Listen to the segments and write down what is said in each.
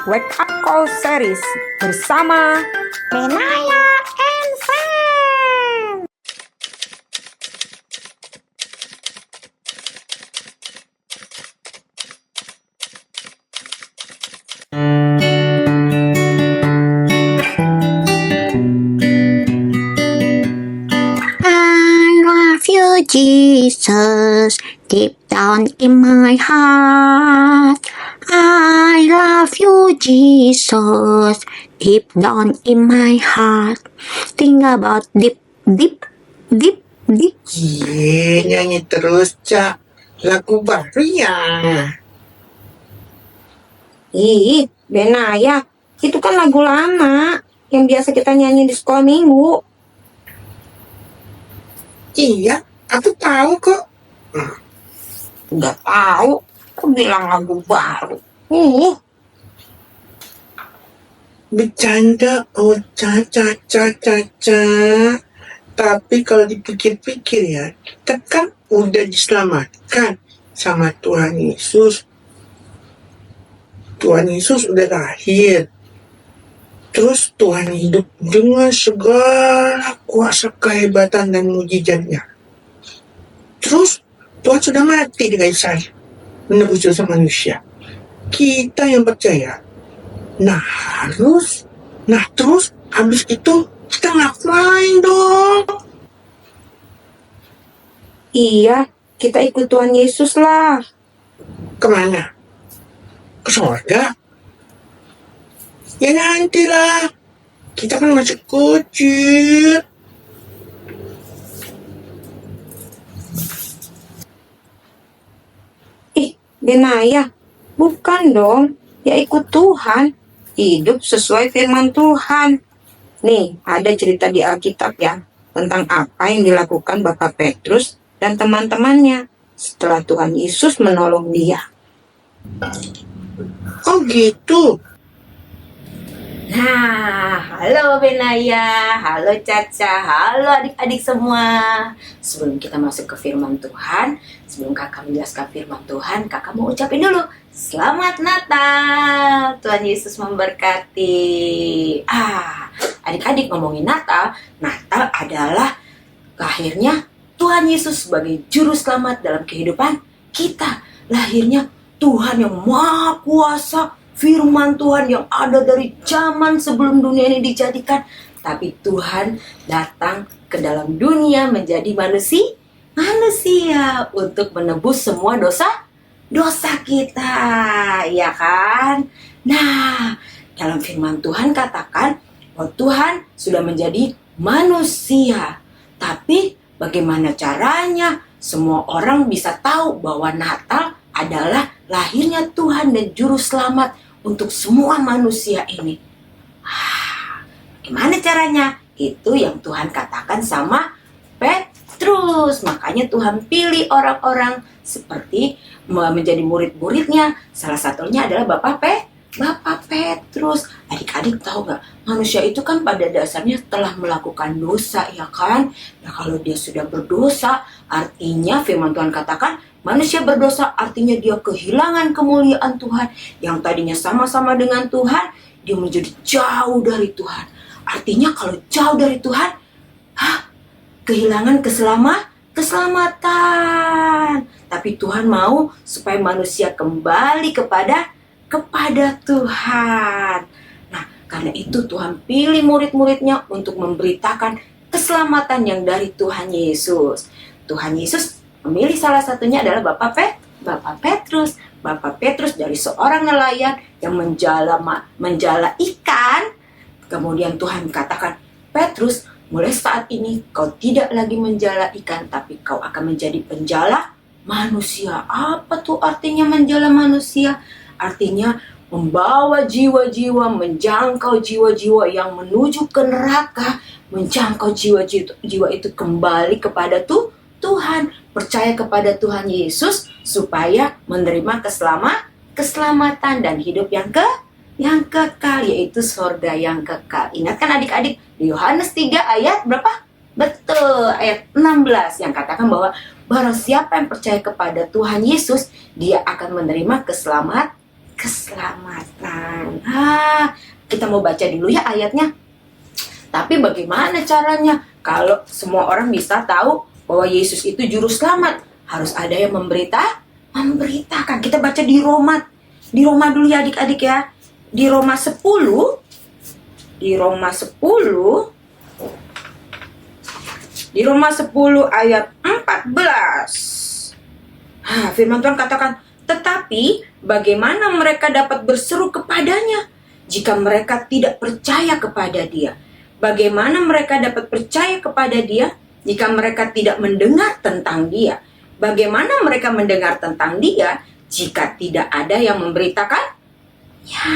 Wake Up Call Series bersama Benaya and Friends. I love you, Jesus, deep down in my heart. I love you, Jesus, deep down in my heart. Think about deep, deep, deep, deep. Nyanyi terus, Cak. Lagu baru ya. Ih, Benaya, itu kan lagu lama yang biasa kita nyanyi di sekolah minggu. Iya, aku tahu kok. Udah tahu, aku bilang lagu baru. Bercanda, oh Caca. Tapi kalau dipikir-pikir ya, kita kan udah diselamatkan sama Tuhan Yesus. Tuhan Yesus udah lahir. Terus Tuhan hidup dengan segala kuasa kehebatan dan mujizatnya. Terus Tuhan sudah mati di kayu salib, menebus dosa manusia. Kita yang percaya, terus habis itu kita ngapain dong? Iya, kita ikut Tuhan Yesus lah. Kemana? Ke surga? Ya nantilah. Kita kan masih kecil. Ih, Benaya, bukan dong. Ya ikut Tuhan. Hidup sesuai firman Tuhan. Nih, ada cerita di Alkitab ya, tentang apa yang dilakukan Bapak Petrus dan teman-temannya setelah Tuhan Yesus menolong dia. Oh gitu. Nah, halo Benaya, halo Caca, halo adik-adik semua. Sebelum kita masuk ke firman Tuhan, sebelum kakak menjelaskan firman Tuhan, kakak mau ucapin dulu Selamat Natal, Tuhan Yesus memberkati. Adik-adik ngomongin Natal adalah lahirnya Tuhan Yesus sebagai juru selamat dalam kehidupan kita. Lahirnya Tuhan yang Maha Kuasa, firman Tuhan yang ada dari zaman sebelum dunia ini dijadikan. Tapi Tuhan datang ke dalam dunia menjadi manusia untuk menebus semua dosa kita, ya kan? Nah, dalam firman Tuhan katakan bahwa Tuhan sudah menjadi manusia. Tapi bagaimana caranya semua orang bisa tahu bahwa Natal adalah lahirnya Tuhan dan juru selamat untuk semua manusia ini? Gimana caranya? Itu yang Tuhan katakan sama Petrus. Makanya Tuhan pilih orang-orang seperti menjadi murid-muridnya. Salah satunya adalah Bapak Petrus. Adik-adik tahu gak? Manusia itu kan pada dasarnya telah melakukan dosa, ya kan? Nah, kalau dia sudah berdosa, artinya firman Tuhan katakan manusia berdosa artinya dia kehilangan kemuliaan Tuhan. Yang tadinya sama-sama dengan Tuhan, dia menjadi jauh dari Tuhan. Artinya kalau jauh dari Tuhan, kehilangan keselamatan. Tapi Tuhan mau supaya manusia kembali kepada Tuhan. Nah, karena itu Tuhan pilih murid-muridnya untuk memberitakan keselamatan yang dari Tuhan Yesus. Tuhan Yesus memilih salah satunya adalah Bapak Petrus. Bapak Petrus dari seorang nelayan yang menjala ikan. Kemudian Tuhan katakan, Petrus, mulai saat ini kau tidak lagi menjala ikan, tapi kau akan menjadi penjala manusia. Apa tuh artinya menjala manusia? Artinya membawa jiwa-jiwa, menjangkau jiwa-jiwa yang menuju ke neraka, menjangkau jiwa-jiwa itu kembali kepada Tuhan, percaya kepada Tuhan Yesus supaya menerima keselamatan dan hidup yang kekal, yaitu surga yang kekal. Ingatkan adik-adik di Yohanes 3 ayat berapa? Betul, ayat 16 yang katakan bahwa barang siapa yang percaya kepada Tuhan Yesus, dia akan menerima keselamatan. Kita mau baca dulu ya ayatnya. Tapi bagaimana caranya? Kalau semua orang bisa tahu bahwa Yesus itu juru selamat, harus ada yang memberitakan. Kita baca di Roma. Di Roma dulu ya adik-adik ya. Di Roma 10 ayat 14. Firman Tuhan katakan, tetapi bagaimana mereka dapat berseru kepadanya jika mereka tidak percaya kepada dia? Bagaimana mereka dapat percaya kepada dia jika mereka tidak mendengar tentang dia? Bagaimana mereka mendengar tentang dia jika tidak ada yang memberitakan? Ya.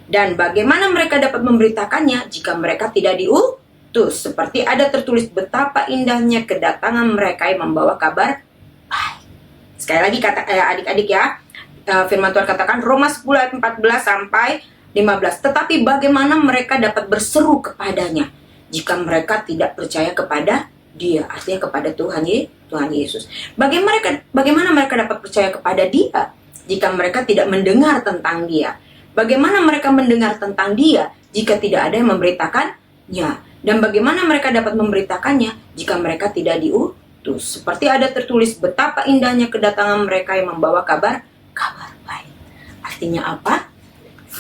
Dan bagaimana mereka dapat memberitakannya jika mereka tidak diutus? Seperti ada tertulis betapa indahnya kedatangan mereka yang membawa kabar baik. Sekali lagi kata adik-adik ya, firman Tuhan katakan Roma 10 ayat 14 sampai 15. Tetapi bagaimana mereka dapat berseru kepadanya jika mereka tidak percaya kepada dia, artinya kepada Tuhan Yesus. Bagaimana mereka dapat percaya kepada dia jika mereka tidak mendengar tentang dia? Bagaimana mereka mendengar tentang dia jika tidak ada yang memberitakannya? Dan bagaimana mereka dapat memberitakannya jika mereka tidak diutus? Seperti ada tertulis betapa indahnya kedatangan mereka yang membawa kabar baik. Artinya apa?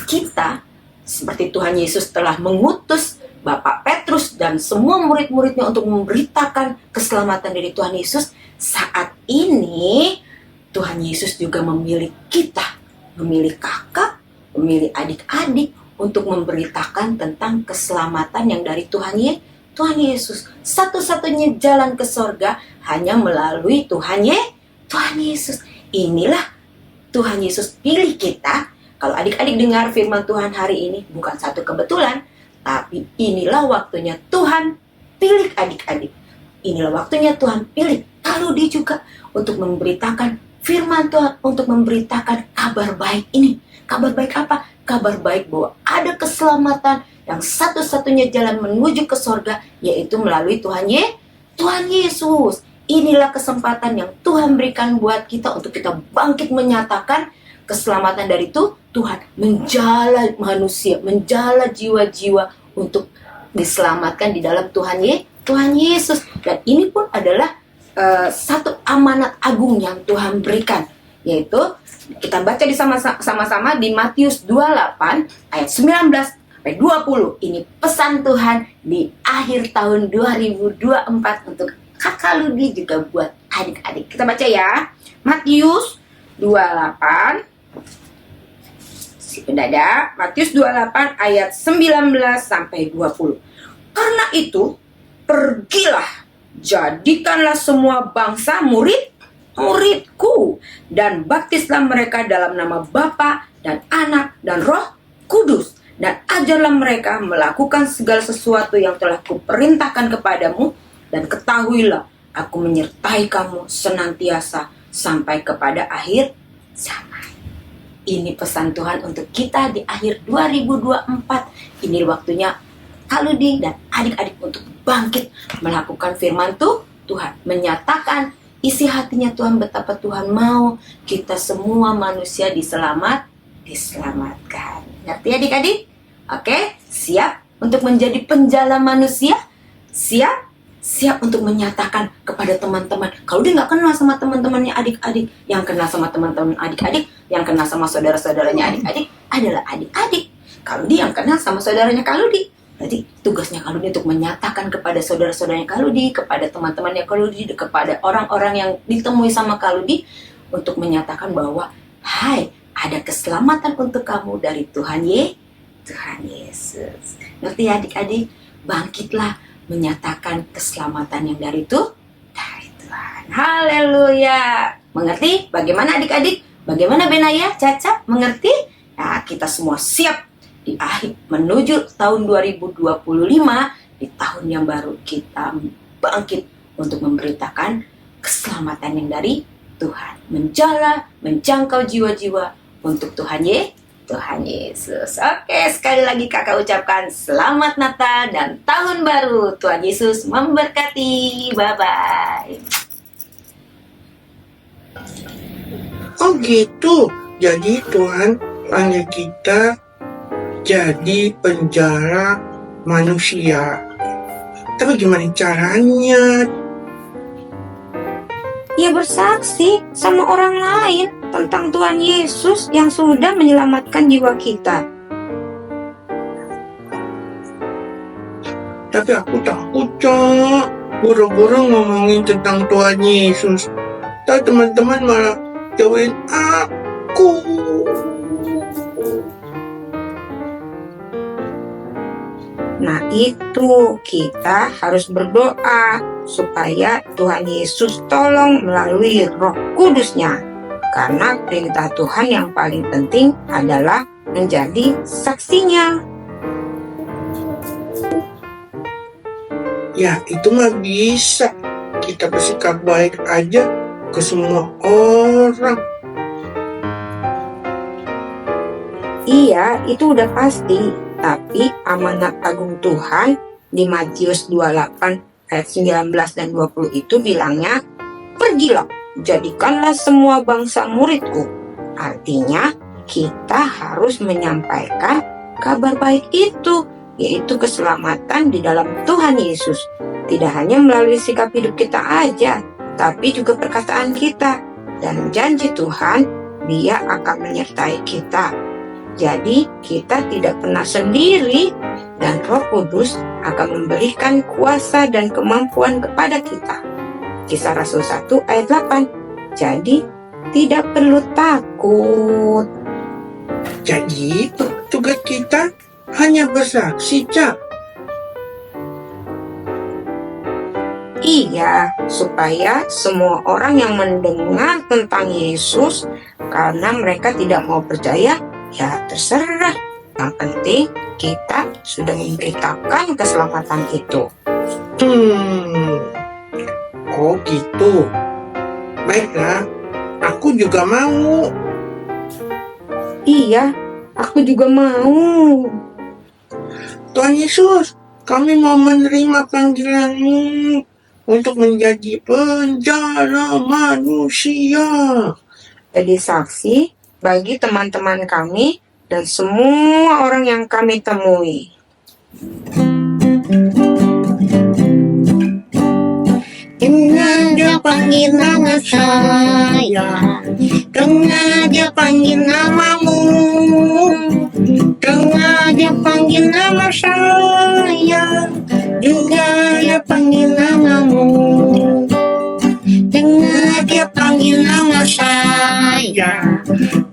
Kita seperti Tuhan Yesus telah mengutus Bapak Petrus dan semua murid-muridnya untuk memberitakan keselamatan dari Tuhan Yesus. Saat ini Tuhan Yesus juga memilih kita, memilih kakak, memilih adik-adik untuk memberitakan tentang keselamatan yang dari Tuhan Yesus. Satu-satunya jalan ke sorga hanya melalui Tuhan Yesus. Inilah Tuhan Yesus pilih kita. Kalau adik-adik dengar firman Tuhan hari ini, bukan satu kebetulan, tapi inilah waktunya Tuhan pilih adik-adik. Inilah waktunya Tuhan pilih Kaludi juga untuk memberitakan firman Tuhan, untuk memberitakan kabar baik ini. Kabar baik apa? Kabar baik bahwa ada keselamatan yang satu-satunya jalan menuju ke sorga, yaitu melalui Tuhan Yesus. Inilah kesempatan yang Tuhan berikan buat kita untuk kita bangkit menyatakan keselamatan dari Tuhan, menjala manusia, menjala jiwa-jiwa untuk diselamatkan di dalam Tuhan Yesus. Dan ini pun adalah satu amanat agung yang Tuhan berikan, yaitu kita baca sama-sama di Matius 28 ayat 19 sampai 20. Ini pesan Tuhan di akhir tahun 2024 untuk Kakak Ludi juga buat adik-adik. Kita baca ya. Matius 28. Sudah ada. Matius 28 ayat 19 sampai 20. Karena itu, pergilah, jadikanlah semua bangsa muridku, dan baptislah mereka dalam nama Bapa dan Anak dan Roh Kudus, dan ajarlah mereka melakukan segala sesuatu yang telah kuperintahkan kepadamu, dan ketahuilah aku menyertai kamu senantiasa sampai kepada akhir zaman. Ini pesan Tuhan untuk kita di akhir 2024. Ini waktunya Kaludi dan adik-adik untuk bangkit melakukan firman Tuhan, menyatakan isi hatinya Tuhan betapa Tuhan mau kita semua manusia diselamatkan. Ngerti adik-adik? Oke, siap untuk menjadi penjala manusia? Siap untuk menyatakan kepada teman-teman. Kalau dia nggak kenal sama teman-temannya adik-adik, yang kenal sama teman-teman adik-adik, yang kenal sama saudara-saudaranya adik-adik adalah adik-adik. Kalau dia yang kenal sama saudaranya Kaludi, berarti tugasnya Kaludi untuk menyatakan kepada saudara-saudaranya Kaludi, kepada teman-temannya Kaludi, kepada orang-orang yang ditemui sama Kaludi, untuk menyatakan bahwa, hai, ada keselamatan untuk kamu dari Tuhan Yesus. Ngerti ya adik-adik? Bangkitlah menyatakan keselamatan yang dari Tuhan. Haleluya. Mengerti? Bagaimana adik-adik? Bagaimana Benaya? Caca? Mengerti? Nah, kita semua siap di akhir menuju tahun 2025, di tahun yang baru kita bangkit untuk memberitakan keselamatan yang dari Tuhan, menjala, menjangkau jiwa-jiwa untuk Tuhan Yesus. Oke, sekali lagi kakak ucapkan selamat Natal dan tahun baru. Tuhan Yesus memberkati. Bye-bye. Oh gitu. Jadi Tuhan panggil kita jadi penjara manusia. Tapi gimana caranya? Ya bersaksi sama orang lain tentang Tuhan Yesus yang sudah menyelamatkan jiwa kita. Tapi aku takut, Cak. Buru-buru ngomongin tentang Tuhan Yesus. Tapi teman-teman malah jauhin aku. Nah itu kita harus berdoa supaya Tuhan Yesus tolong melalui Roh Kudus-Nya. Karena perintah Tuhan yang paling penting adalah menjadi saksinya. Ya itu mah bisa. Kita bersikap baik aja ke semua orang. Iya, itu udah pasti. Tapi amanat agung Tuhan di Matius 28 ayat 19 dan 20 itu bilangnya, pergilah, jadikanlah semua bangsa muridku. Artinya, kita harus menyampaikan kabar baik itu, yaitu keselamatan di dalam Tuhan Yesus. Tidak hanya melalui sikap hidup kita aja, tapi juga perkataan kita. Dan janji Tuhan, Dia akan menyertai kita. Jadi kita tidak pernah sendiri dan Roh Kudus akan memberikan kuasa dan kemampuan kepada kita. Kisah Rasul 1 ayat 8. Jadi tidak perlu takut. Jadi tugas kita hanya bersaksi, Cak. Iya, supaya semua orang yang mendengar tentang Yesus, karena mereka tidak mau percaya, ya terserah. Yang penting kita sudah memberitakan keselamatan itu. Oh gitu. Baiklah, aku juga mau. Iya, aku juga mau. Tuhan Yesus, kami mau menerima panggilan-Mu untuk menjadi penjara manusia. Jadi saksi bagi teman-teman kami dan semua orang yang kami temui. Dengar dia panggil nama saya, dengar dia panggil namamu, dengar dia panggil nama saya, juga dia panggil namamu. Dengar dia panggil nama saya,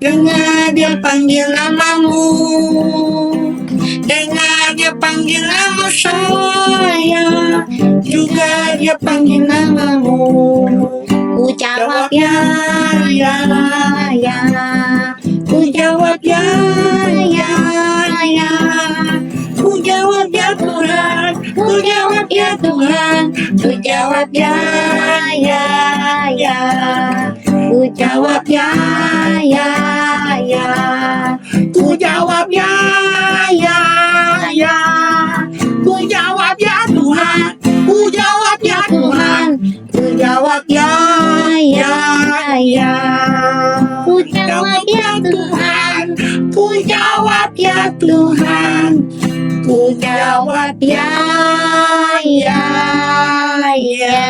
dengar dia panggil namamu, dengar dia panggil nama saya, juga dia panggil namamu. Ku jawab ya, ya, ya. Ku jawab ya, ya, ya. Ku jawab ya Tuhan, ku jawab ya Tuhan, ku jawab ya, ya, ya. Ku jawab ya, ya, ya. Ku jawab ya, ya, ya. Ku jawab ya Tuhan, ku jawab ya Tuhan, ku jawab ya, ya, ya. Ku jawab ya Tuhan, ku jawab ya Tuhan, ku jawab ya, ya, ya.